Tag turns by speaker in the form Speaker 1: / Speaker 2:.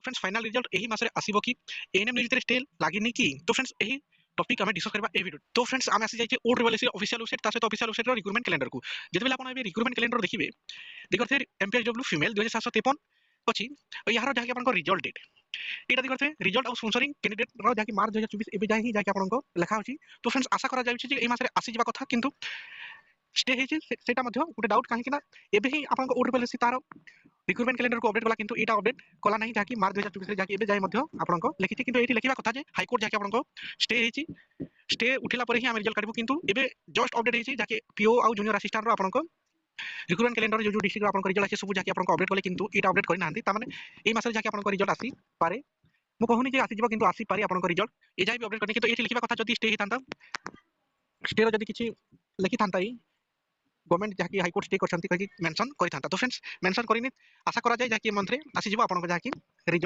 Speaker 1: friends final result यही मासरे आसीबो कि ANM news रे स्टे लागिनी कि तो फ्रेंड्स यही टॉपिक आम डिस्कस करबा ए वीडियो तो फ्रेंड्स आम आसी जाइए ओड रिवलेसी ऑफिशियल वेबसाइट ता सहित ऑफिशियल वेबसाइट रिक्रूटमेंट कैलेंडर को जेतेबेले आपण ए रिक्रूटमेंट कैलेंडर देखिबे देखते एमपीएसडब्ल्यू फीमेल 2753 अछि यार जहाँकि आपन रिजल्ट डेट एटा देखते रिजल्ट और स्पॉन्सरिंग कैंडिडेट रो जहाँकि मार्च 2024 एबे जाहि जहाँकि आपन लेखा अछि तो फ्रेंड्स आशा करा जाय जे ए मासरे आसी जिबा कथा किंतु स्टे हे सेटा मध्ये गोटे डाउट काहे कि ना एबे ही आपन ओड रिवलेसी तार रिक्रूटमेंट कैलेंडर को अपडेट कला किंतु एटा अपडेट कला नहीं जहाँकि मार्च 2024 रे जहाँकि एबे जाय मध्ये आपन लिखिछि किंतु एठी लिखिबा कथा जे हाईकोर्ट जहाँकि आपन स्टे हेछि स्टे उठिला पर ही हम रिजल्ट काढबो किंतु एबे जस्ट अपडेट हेछि जहाँकि पीओ आ जूनियर असिस्टेंट रो आपन रिक्रूटमेंट कैलेंडर जो डिस्ट्रिक्ट आपन रिजल्ट अछि सब जहाँकि आपन अपडेट कले किंतु एटा अपडेट करि नांती ता माने ए मासरे जहाँकि आपन रिजल्ट आसी पारे मु कहूनी जे आसी जिवो किंतु आसी पारे आपन रिजल्ट ए जाय भी अपडेट करनी किंतु एठी लिखिबा कथा जदी स्टे हितांता स्टे रो जदी किछि लिखि थांता ही गवर्नमेंट जहाँकि हाईकोर्ट स्टे करछंती कहि मेंशन करि थांता तो फ्रेंड्स मेंशन करिनी आशा करा जाय जहाँकि मंथरे आसी जिवो आपन जहाँकि रिजल्ट